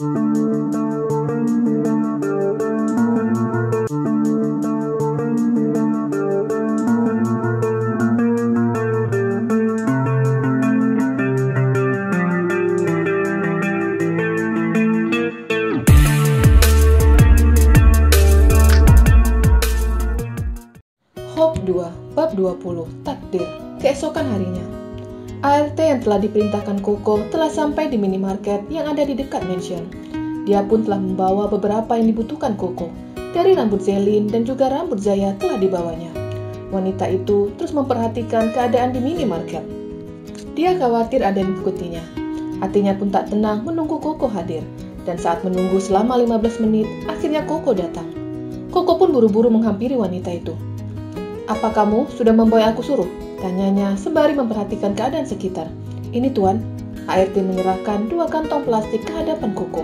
Hop 2, Bab 20, Takdir. Keesokan harinya, ART yang telah diperintahkan Koko telah sampai di minimarket yang ada di dekat mansion. Dia pun telah membawa beberapa yang dibutuhkan Koko. Dari rambut Zelin dan juga rambut Zaya telah dibawanya. Wanita itu terus memperhatikan keadaan di minimarket. Dia khawatir ada yang mengikutinya. Hatinya pun tak tenang menunggu Koko hadir. Dan saat menunggu selama 15 menit, akhirnya Koko datang. Koko pun buru-buru menghampiri wanita itu. "Apa kamu sudah membawa yang aku suruh?" tanyanya sembari memperhatikan keadaan sekitar. "Ini tuan." ART menyerahkan 2 kantong plastik ke hadapan Koko.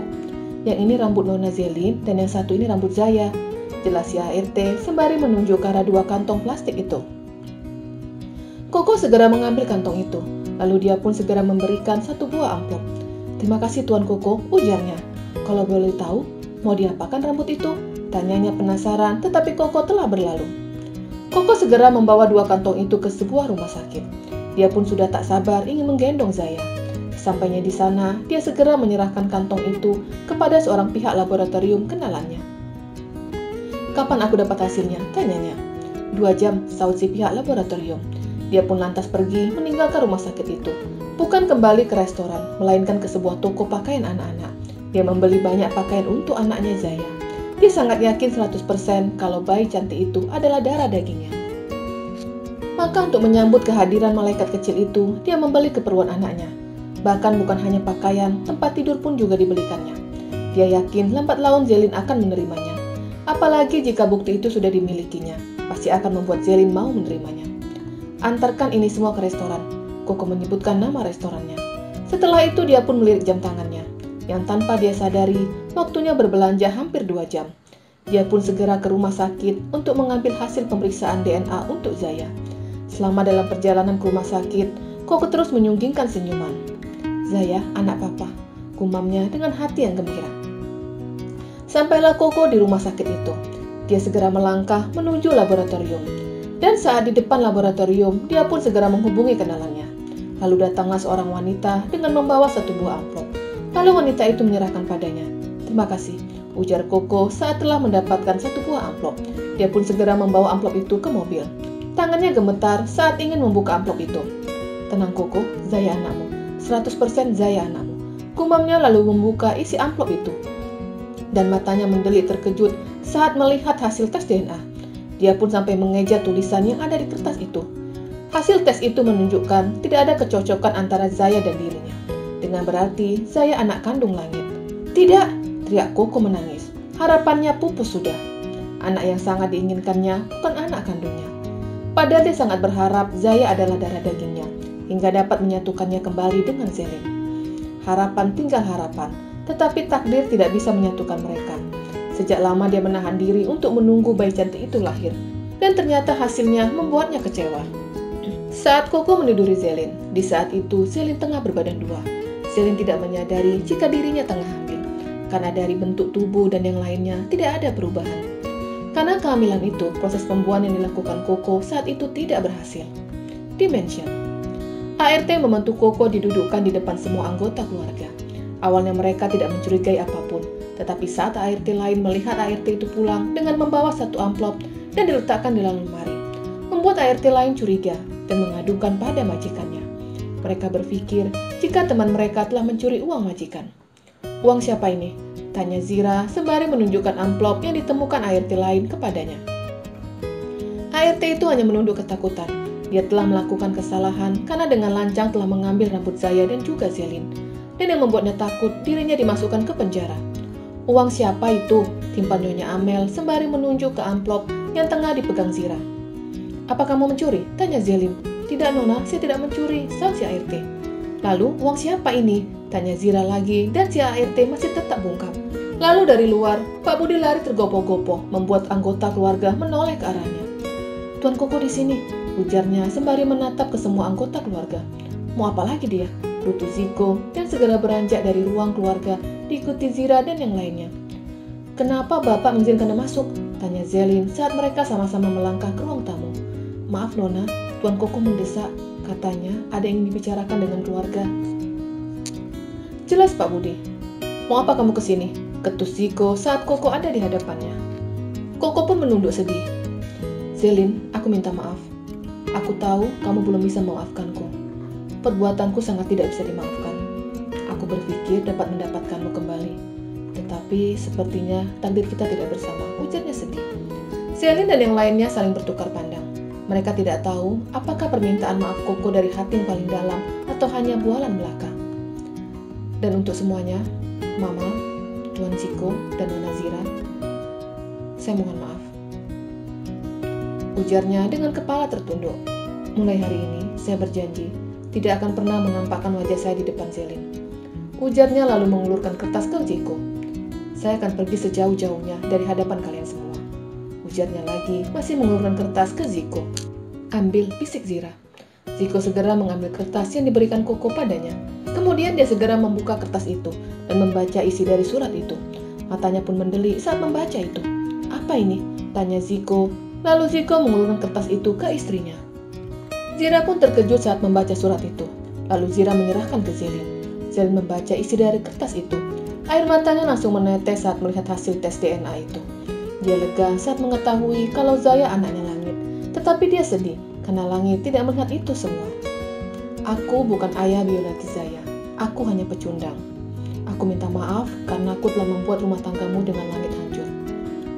"Yang ini rambut Nona Zelin dan yang satu ini rambut Zaya," jelas si ART sembari menunjuk ke arah 2 kantong plastik itu. Koko segera mengambil kantong itu, lalu dia pun segera memberikan 1 buah amplop. "Terima kasih Tuan Koko," ujarnya. "Kalau boleh tahu, mau diapakan rambut itu?" tanyanya penasaran, tetapi Koko telah berlalu. Koko segera membawa 2 kantong itu ke sebuah rumah sakit. Dia pun sudah tak sabar ingin menggendong Zaya. Sampainya di sana, dia segera menyerahkan kantong itu kepada seorang pihak laboratorium kenalannya. "Kapan aku dapat hasilnya?" tanyanya. 2 jam, sahut si pihak laboratorium. Dia pun lantas pergi meninggalkan rumah sakit itu. Bukan kembali ke restoran, melainkan ke sebuah toko pakaian anak-anak. Dia membeli banyak pakaian untuk anaknya Zaya. Dia sangat yakin 100% kalau bayi cantik itu adalah darah dagingnya. Maka untuk menyambut kehadiran malaikat kecil itu, dia membeli keperluan anaknya. Bahkan bukan hanya pakaian, tempat tidur pun juga dibelikannya. Dia yakin lambat laun Zelin akan menerimanya. Apalagi jika bukti itu sudah dimilikinya, pasti akan membuat Zelin mau menerimanya. "Antarkan ini semua ke restoran." Koko menyebutkan nama restorannya. Setelah itu dia pun melirik jam tangannya, yang tanpa dia sadari, waktunya berbelanja hampir 2 jam. Dia pun segera ke rumah sakit untuk mengambil hasil pemeriksaan DNA untuk Zaya. Selama dalam perjalanan ke rumah sakit, Koko terus menyunggingkan senyuman. "Zaya, anak papa," gumamnya dengan hati yang gembira. Sampailah Koko di rumah sakit itu. Dia segera melangkah menuju laboratorium. Dan saat di depan laboratorium, dia pun segera menghubungi kenalannya. Lalu datanglah seorang wanita dengan membawa 1 buah amplop. Lalu wanita itu menyerahkan padanya. "Terima kasih," ujar Koko saat telah mendapatkan 1 buah amplop. Dia pun segera membawa amplop itu ke mobil. Tangannya gemetar saat ingin membuka amplop itu. "Tenang Koko, Zaya anakmu. 100% Zaya anakmu," gumamnya lalu membuka isi amplop itu. Dan matanya mendelik terkejut saat melihat hasil tes DNA. Dia pun sampai mengeja tulisan yang ada di kertas itu. Hasil tes itu menunjukkan tidak ada kecocokan antara Zaya dan dirinya. Dengan berarti Zaya anak kandung Langit. "Tidak!" teriak Koko menangis. Harapannya pupus sudah. Anak yang sangat diinginkannya bukan anak kandungnya. Padahal dia sangat berharap Zaya adalah darah dagingnya, hingga dapat menyatukannya kembali dengan Zelin. Harapan tinggal harapan, tetapi takdir tidak bisa menyatukan mereka. Sejak lama dia menahan diri untuk menunggu bayi cantik itu lahir, dan ternyata hasilnya membuatnya kecewa. Saat Koko meniduri Zelin, di saat itu Zelin tengah berbadan 2. Zelin tidak menyadari jika dirinya tengah hamil, karena dari bentuk tubuh dan yang lainnya tidak ada perubahan. Karena kehamilan itu, proses pembuahan yang dilakukan Koko saat itu tidak berhasil. Dimension. ART membantu Koko didudukkan di depan semua anggota keluarga. Awalnya mereka tidak mencurigai apapun, tetapi saat ART lain melihat ART itu pulang dengan membawa 1 amplop dan diletakkan di dalam lemari, membuat ART lain curiga dan mengadukan pada majikannya. Mereka berpikir jika teman mereka telah mencuri uang majikan. "Uang siapa ini?" tanya Zira sembari menunjukkan amplop yang ditemukan ART lain kepadanya. ART itu hanya menunduk ketakutan. Dia telah melakukan kesalahan karena dengan lancang telah mengambil rambut Zaya dan juga Zelin. Dan yang membuatnya takut dirinya dimasukkan ke penjara. "Uang siapa itu?" timpal Nyonya Amel sembari menunjuk ke amplop yang tengah dipegang Zira. "Apa kamu mencuri?" tanya Zelin. "Tidak Nona, saya tidak mencuri," sahut si ART. "Lalu uang siapa ini?" tanya Zira lagi dan si ART masih tetap bungkam. Lalu dari luar, Pak Budi lari tergopoh-gopoh, membuat anggota keluarga menoleh ke arahnya. "Tuan Koko di sini," ujarnya sembari menatap ke semua anggota keluarga. "Mau apa lagi dia?" gerutu Ziko dan segera beranjak dari ruang keluarga diikuti Zira dan yang lainnya. "Kenapa Bapak mengizinkan Anda masuk?" tanya Zelin saat mereka sama-sama melangkah ke ruang tamu. "Maaf Nona, Tuan Koko mendesak. Katanya ada yang dibicarakan dengan keluarga." "Jelas Pak Budi. Mau apa kamu kesini?" ketus Ziko saat Koko ada di hadapannya. Koko pun menunduk sedih. "Zelin, aku minta maaf. Aku tahu kamu belum bisa memaafkanku. Perbuatanku sangat tidak bisa dimaafkan. Aku berpikir dapat mendapatkanmu kembali. Tetapi sepertinya takdir kita tidak bersama," ujarnya sedih. Zelin dan yang lainnya saling bertukar pandang. Mereka tidak tahu apakah permintaan maaf Koko dari hati yang paling dalam atau hanya bualan belaka. "Dan untuk semuanya, Mama, Tuan Ziko, dan Nona Zira, saya mohon maaf," ujarnya dengan kepala tertunduk. "Mulai hari ini, saya berjanji tidak akan pernah menampakkan wajah saya di depan Zelin," ujarnya lalu mengulurkan kertas ke Ziko. "Saya akan pergi sejauh-jauhnya dari hadapan kalian semua," ujarnya lagi, masih mengulurkan kertas ke Ziko. "Ambil," bisik Zira. Ziko segera mengambil kertas yang diberikan Koko padanya. Kemudian dia segera membuka kertas itu dan membaca isi dari surat itu. Matanya pun mendelik saat membaca itu. "Apa ini?" tanya Ziko. Lalu Ziko mengulurkan kertas itu ke istrinya. Zira pun terkejut saat membaca surat itu. Lalu Zira menyerahkan ke Zelin. Zelin membaca isi dari kertas itu. Air matanya langsung menetes saat melihat hasil tes DNA itu. Dia lega saat mengetahui kalau Zaya anaknya Langit. Tetapi dia sedih karena Langit tidak melihat itu semua. "Aku bukan ayah biologis Zaya. Aku hanya pecundang. Aku minta maaf karena aku telah membuat rumah tanggamu dengan Langit hancur.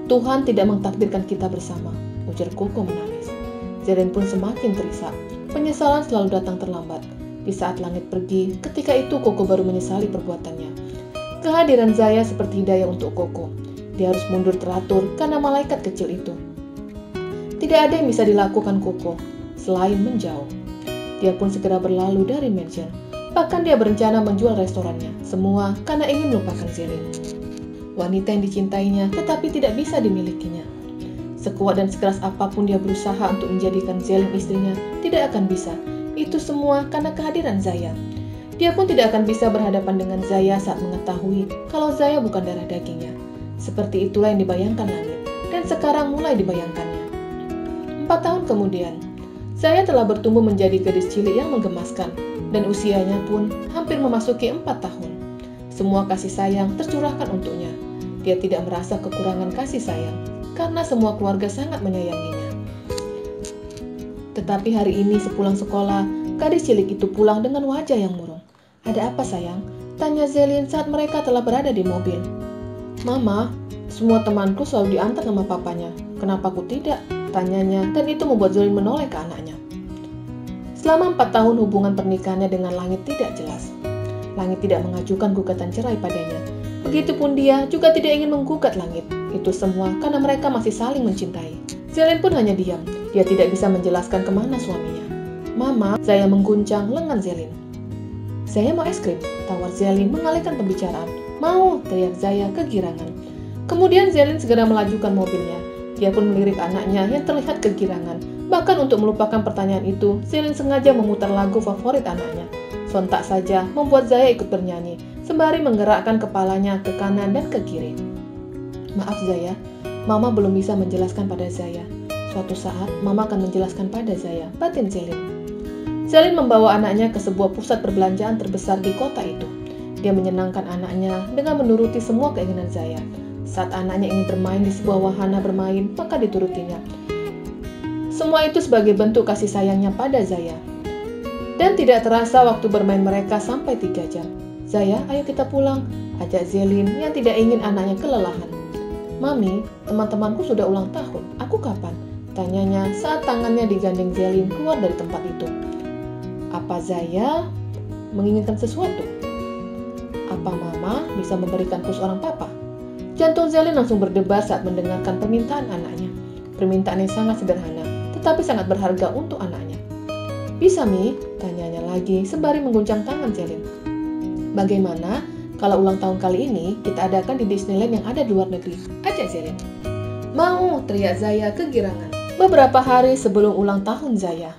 Tuhan tidak mentakdirkan kita bersama," ujar Koko menangis. Zelin pun semakin terisak. Penyesalan selalu datang terlambat. Di saat Langit pergi, ketika itu Koko baru menyesali perbuatannya. Kehadiran Zaya seperti hidayah untuk Koko. Dia harus mundur teratur karena malaikat kecil itu. Tidak ada yang bisa dilakukan Koko selain menjauh. Dia pun segera berlalu dari mansion. Bahkan dia berencana menjual restorannya. Semua karena ingin melupakan Zelin. Wanita yang dicintainya tetapi tidak bisa dimilikinya. Sekuat dan sekeras apapun dia berusaha untuk menjadikan Zelin istrinya, tidak akan bisa. Itu semua karena kehadiran Zaya. Dia pun tidak akan bisa berhadapan dengan Zaya saat mengetahui kalau Zaya bukan darah dagingnya. Seperti itulah yang dibayangkan Langit, dan sekarang mulai dibayangkannya. 4 tahun kemudian, Zaya telah bertumbuh menjadi gadis cilik yang menggemaskan, dan usianya pun hampir memasuki 4 tahun. Semua kasih sayang tercurahkan untuknya. Dia tidak merasa kekurangan kasih sayang, karena semua keluarga sangat menyayanginya. Tetapi hari ini sepulang sekolah, gadis cilik itu pulang dengan wajah yang murung. "Ada apa sayang?" tanya Zelin saat mereka telah berada di mobil. "Mama, semua temanku selalu diantar sama papanya. Kenapa aku tidak?" tanyanya, dan itu membuat Zelin menoleh ke anaknya. Selama 4 tahun hubungan pernikahannya dengan Langit tidak jelas. Langit tidak mengajukan gugatan cerai padanya. Begitupun dia juga tidak ingin menggugat Langit. Itu semua karena mereka masih saling mencintai. Zelin pun hanya diam. Dia tidak bisa menjelaskan kemana suaminya. "Mama," Zaya mengguncang lengan Zelin. "Saya mau es krim," tawar Zelin mengalihkan pembicaraan. "Mau," teriak Zaya kegirangan. Kemudian Zelin segera melajukan mobilnya. Dia pun melirik anaknya yang terlihat kegirangan. Bahkan untuk melupakan pertanyaan itu, Zelin sengaja memutar lagu favorit anaknya. Sontak saja membuat Zaya ikut bernyanyi, sembari menggerakkan kepalanya ke kanan dan ke kiri. "Maaf Zaya, Mama belum bisa menjelaskan pada Zaya. Suatu saat, Mama akan menjelaskan pada Zaya," batin Zelin. Zelin membawa anaknya ke sebuah pusat perbelanjaan terbesar di kota itu. Dia menyenangkan anaknya dengan menuruti semua keinginan Zaya. Saat anaknya ingin bermain di sebuah wahana bermain, maka diturutinya. Semua itu sebagai bentuk kasih sayangnya pada Zaya. Dan tidak terasa waktu bermain mereka sampai 3 jam. "Zaya, ayo kita pulang," ajak Zelin yang tidak ingin anaknya kelelahan. "Mami, teman-temanku sudah ulang tahun. Aku kapan?" tanyanya saat tangannya digandeng Zelin keluar dari tempat itu. Apa Zaya menginginkan sesuatu? Apa Mama bisa memberikanku seorang papa? Jantung Zelin langsung berdebar saat mendengarkan permintaan anaknya. Permintaan yang sangat sederhana, tetapi sangat berharga untuk anaknya. "Bisa, Mi?" tanyanya lagi sembari mengguncang tangan Zelin. "Bagaimana kalau ulang tahun kali ini kita adakan di Disneyland yang ada di luar negeri?" ajak Zelin. "Mau!" teriak Zaya kegirangan. Beberapa hari sebelum ulang tahun Zaya,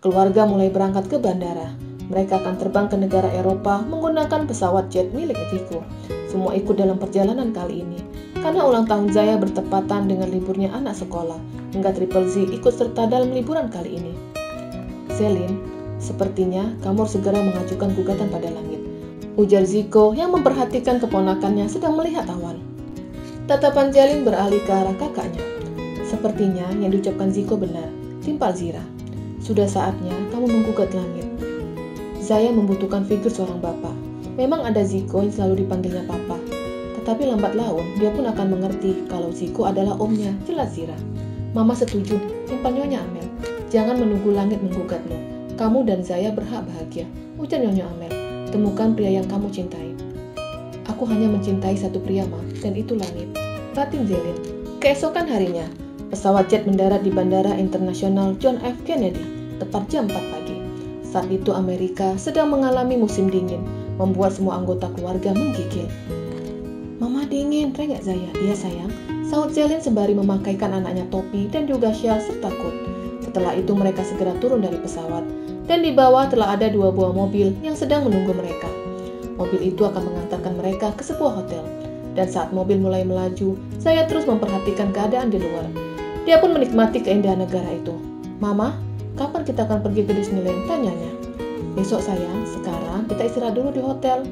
keluarga mulai berangkat ke bandara. Mereka akan terbang ke negara Eropa menggunakan pesawat jet milik Ziko. Semua ikut dalam perjalanan kali ini. Karena ulang tahun Zaya bertepatan dengan liburnya anak sekolah, hingga Triple Z ikut serta dalam liburan kali ini. Zelin, sepertinya kamu harus segera mengajukan gugatan pada langit, ujar Zico yang memperhatikan keponakannya sedang melihat awan. Tatapan Zelin beralih ke arah kakaknya. Sepertinya yang diucapkan Zico benar, timpal Zira. Sudah saatnya kamu menggugat langit. Zaya membutuhkan figur seorang bapak. Memang ada Zico yang selalu dipanggilnya papa. Tetapi lambat laun, dia pun akan mengerti kalau Zico adalah omnya, jelas Zira. Mama setuju, timpal Nyonya Amel. Jangan menunggu langit menggugatmu. Kamu dan Zaya berhak bahagia, ujar Nyonya Amel. Temukan pria yang kamu cintai. Aku hanya mencintai satu pria, Ma, dan itu langit. Batin Zelin. Keesokan harinya, pesawat jet mendarat di Bandara Internasional John F. Kennedy, tepat jam 4 pagi. Saat itu Amerika sedang mengalami musim dingin, membuat semua anggota keluarga menggigil. Mama dingin, rengek Zaya. Iya sayang, sahut Zelin sembari memakaikan anaknya topi dan juga syal serta kot. Setelah itu mereka segera turun dari pesawat, dan di bawah telah ada 2 buah mobil yang sedang menunggu mereka. Mobil itu akan mengantarkan mereka ke sebuah hotel. Dan saat mobil mulai melaju, Zaya terus memperhatikan keadaan di luar. Dia pun menikmati keindahan negara itu. Mama, kapan kita akan pergi ke Disneyland? Tanyanya. Besok sayang, sekarang kita istirahat dulu di hotel.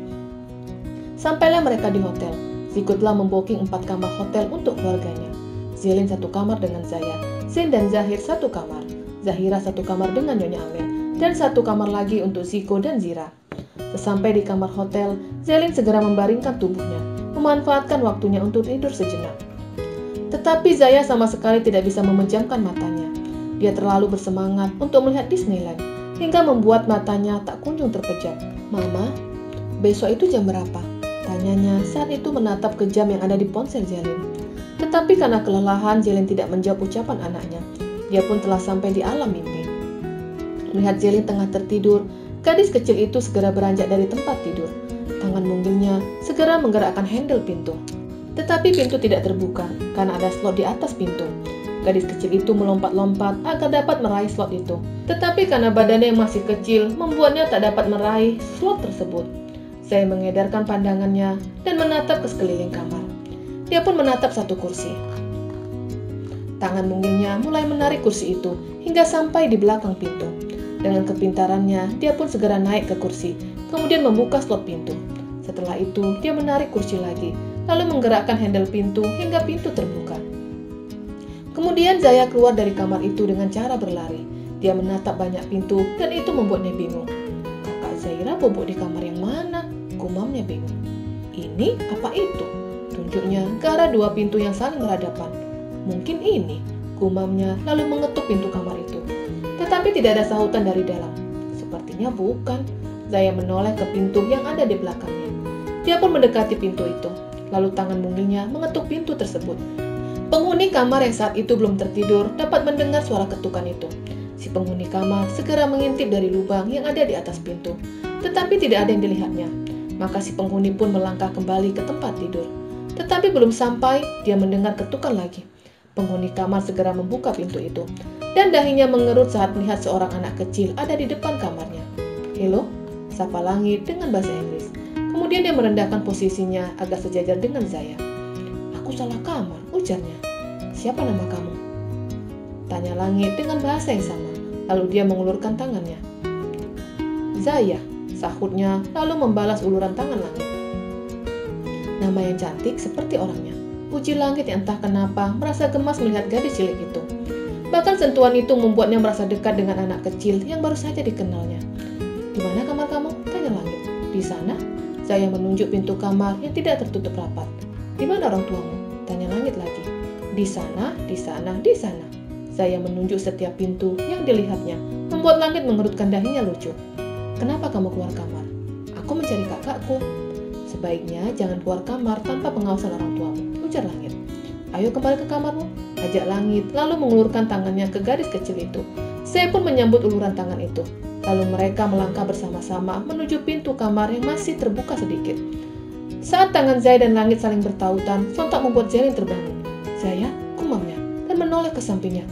Sampailah mereka di hotel. Zico telah membooking 4 kamar hotel untuk keluarganya. Zelin 1 kamar dengan Zaya, Zain dan Zahir 1 kamar, Zahira 1 kamar dengan Nyonya Amel, dan 1 kamar lagi untuk Zico dan Zira. Sesampai di kamar hotel, Zelin segera membaringkan tubuhnya, memanfaatkan waktunya untuk tidur sejenak. Tetapi Zaya sama sekali tidak bisa memejamkan matanya. Dia terlalu bersemangat untuk melihat Disneyland, hingga membuat matanya tak kunjung terpejam. Mama, besok itu jam berapa? Tanyanya saat itu menatap ke jam yang ada di ponsel Zelin. Tetapi karena kelelahan, Zelin tidak menjawab ucapan anaknya. Dia pun telah sampai di alam mimpi. Melihat Zelin tengah tertidur, gadis kecil itu segera beranjak dari tempat tidur. Tangan mungilnya segera menggerakkan handle pintu. Tetapi pintu tidak terbuka karena ada slot di atas pintu. Gadis kecil itu melompat-lompat agar dapat meraih slot itu. Tetapi karena badannya yang masih kecil, membuatnya tak dapat meraih slot tersebut. Saya mengedarkan pandangannya dan menatap ke sekeliling kamar. Dia pun menatap satu kursi. Tangan mungilnya mulai menarik kursi itu hingga sampai di belakang pintu. Dengan kepintarannya, dia pun segera naik ke kursi, kemudian membuka slot pintu. Setelah itu, dia menarik kursi lagi, lalu menggerakkan handle pintu hingga pintu terbuka. Kemudian Zaya keluar dari kamar itu dengan cara berlari. Dia menatap banyak pintu dan itu membuatnya bingung. Kakak Zaira bobok di kamar yang mana? Gumamnya bingung. Ini apa itu? Tunjuknya ke arah 2 pintu yang saling berhadapan. Mungkin ini, gumamnya lalu mengetuk pintu kamar itu. Tetapi tidak ada sahutan dari dalam. Sepertinya bukan. Zaya menoleh ke pintu yang ada di belakangnya. Dia pun mendekati pintu itu. Lalu tangan mungilnya mengetuk pintu tersebut. Penghuni kamar yang saat itu belum tertidur dapat mendengar suara ketukan itu. Si penghuni kamar segera mengintip dari lubang yang ada di atas pintu. Tetapi tidak ada yang dilihatnya. Maka si penghuni pun melangkah kembali ke tempat tidur. Tetapi belum sampai, dia mendengar ketukan lagi. Penghuni kamar segera membuka pintu itu. Dan dahinya mengerut saat melihat seorang anak kecil ada di depan kamarnya. Halo, sapa langit dengan bahasa Inggris. Kemudian dia merendahkan posisinya agar sejajar dengan Zaya. Aku salah kamar, ujarnya. Siapa nama kamu? Tanya langit dengan bahasa yang sama. Lalu dia mengulurkan tangannya. Zaya, sahutnya lalu membalas uluran tangan langit. Nama yang cantik seperti orangnya. Puji langit yang entah kenapa merasa gemas melihat gadis cilik itu. Bahkan sentuhan itu membuatnya merasa dekat dengan anak kecil yang baru saja dikenalnya. Di mana kamar kamu? Tanya langit. Di sana. Zaya menunjuk pintu kamar yang tidak tertutup rapat. Di mana orang tuamu? Tanya langit lagi. Di sana, di sana, di sana. Zaya menunjuk setiap pintu yang dilihatnya, membuat langit mengerutkan dahinya lucu. Kenapa kamu keluar kamar? Aku mencari kakakku. Sebaiknya jangan keluar kamar tanpa pengawasan orang tuamu, ujar langit. Ayo kembali ke kamarmu, ajak langit, lalu mengulurkan tangannya ke gadis kecil itu. Saya pun menyambut uluran tangan itu. Lalu mereka melangkah bersama-sama menuju pintu kamar yang masih terbuka sedikit. Saat tangan Zaya dan langit saling bertautan, sontak membuat Zelin terbangun. Zaya, gumamnya, dan menoleh ke sampingnya.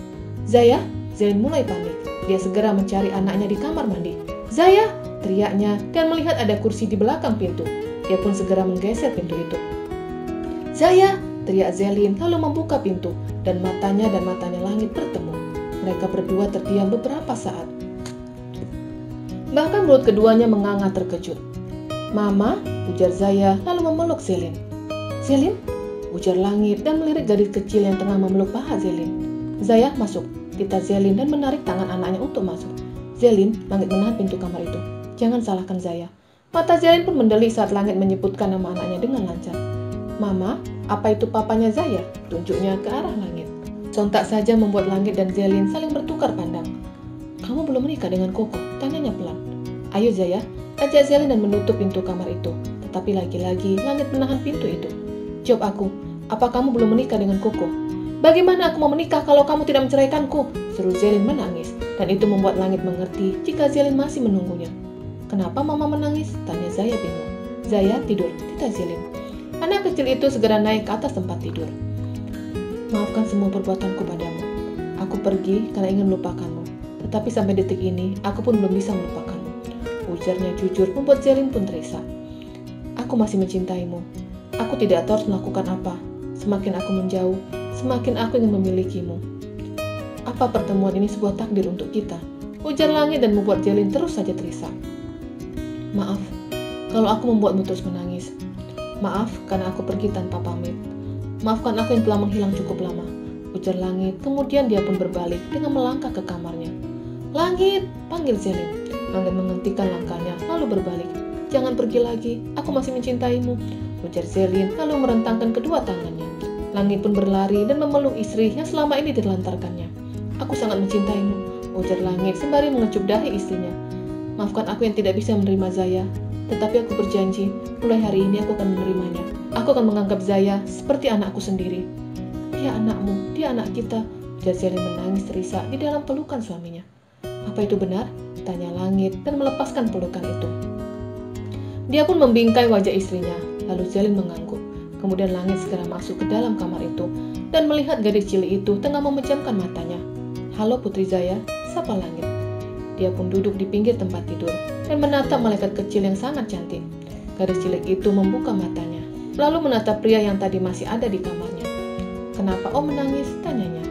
Zaya, Zelin mulai panik. Dia segera mencari anaknya di kamar mandi. Zaya, teriaknya, dan melihat ada kursi di belakang pintu. Dia pun segera menggeser pintu itu. "Zaya!" teriak Zelin lalu membuka pintu dan matanya langit bertemu. Mereka berdua terdiam beberapa saat. Bahkan mulut keduanya menganga terkejut. "Mama," ujar Zaya lalu memeluk Zelin. "Zelin?" ujar Langit dan melirik gadis kecil yang tengah memeluk paha Zelin. "Zaya, masuk," titah Zelin dan menarik tangan anaknya untuk masuk. "Zelin," Langit menahan pintu kamar itu. "Jangan salahkan Zaya." Mata Zelin pun mendelik saat Langit menyebutkan nama anaknya dengan lancar. "Mama, apa itu papanya Zaya?" tunjuknya ke arah Langit. Sontak saja membuat Langit dan Zelin saling bertukar pandang. "Kamu belum menikah dengan Koko?" tanyanya pelan. "Ayo Zaya," ajak Zelin dan menutup pintu kamar itu. Tetapi lagi-lagi Langit menahan pintu itu. "Jawab aku, apa kamu belum menikah dengan Koko?" "Bagaimana aku mau menikah kalau kamu tidak menceraikanku?" seru Zelin menangis. Dan itu membuat Langit mengerti jika Zelin masih menunggunya. "Kenapa mama menangis?" tanya Zaya bingung. "Zaya, tidur," titah Zelin. Anak kecil itu segera naik ke atas tempat tidur. "Maafkan semua perbuatanku padamu. Aku pergi karena ingin melupakanmu. Tetapi sampai detik ini, aku pun belum bisa melupakanmu," ujarnya jujur membuat Zelin pun terisak. "Aku masih mencintaimu. Aku tidak tahu harus melakukan apa. Semakin aku menjauh, semakin aku ingin memilikimu. Apa pertemuan ini sebuah takdir untuk kita?" ujar Langit dan membuat Zelin terus saja terisak. "Maaf, kalau aku membuatmu terus menangis. Maaf karena aku pergi tanpa pamit. Maafkan aku yang telah menghilang cukup lama," ujar Langit. Kemudian dia pun berbalik dengan melangkah ke kamarnya. "Langit!" panggil Zelin. Langit menghentikan langkahnya lalu berbalik. "Jangan pergi lagi, aku masih mencintaimu," ujar Zelin lalu merentangkan kedua tangannya. Langit pun berlari dan memeluk istri yang selama ini ditelantarkannya. "Aku sangat mencintaimu," ujar Langit sembari mengecup dahi istrinya. "Maafkan aku yang tidak bisa menerima Zaya. Tetapi aku berjanji, mulai hari ini aku akan menerimanya. Aku akan menganggap Zaya seperti anakku sendiri." "Dia anakmu, dia anak kita," ujar Zelin menangis terisak di dalam pelukan suaminya. "Apa itu benar?" tanya Langit dan melepaskan pelukan itu. Dia pun membingkai wajah istrinya, lalu Zelin mengangguk. Kemudian Langit segera masuk ke dalam kamar itu dan melihat gadis cilik itu tengah memejamkan matanya. "Halo Putri Zaya," sapa Langit. Dia pun duduk di pinggir tempat tidur dan menatap malaikat kecil yang sangat cantik. Gadis cilik itu membuka matanya, lalu menatap pria yang tadi masih ada di kamarnya. "Kenapa Om menangis?" tanyanya.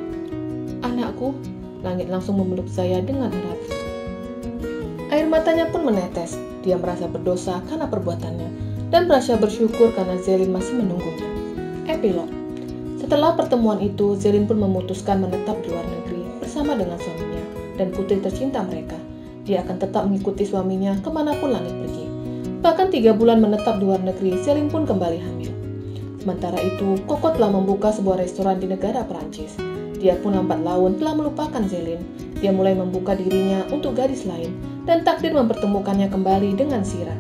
"Anakku," Langit langsung memeluk Zaya dengan erat. Air matanya pun menetes. Dia merasa berdosa karena perbuatannya dan merasa bersyukur karena Zelin masih menunggunya. Epilog. Setelah pertemuan itu, Zelin pun memutuskan menetap di luar negeri bersama dengan suaminya dan putri tercinta mereka. Dia akan tetap mengikuti suaminya kemanapun Langit pergi. Bahkan 3 bulan menetap di luar negeri, Zelin pun kembali hamil. Sementara itu, Koko telah membuka sebuah restoran di negara Perancis. Dia pun lambat laun telah melupakan Zelin. Dia mulai membuka dirinya untuk gadis lain, dan takdir mempertemukannya kembali dengan Sira.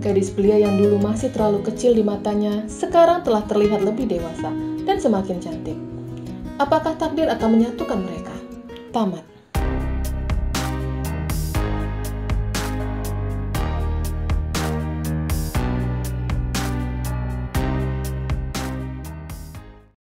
Gadis belia yang dulu masih terlalu kecil di matanya, sekarang telah terlihat lebih dewasa dan semakin cantik. Apakah takdir akan menyatukan mereka? Tamat.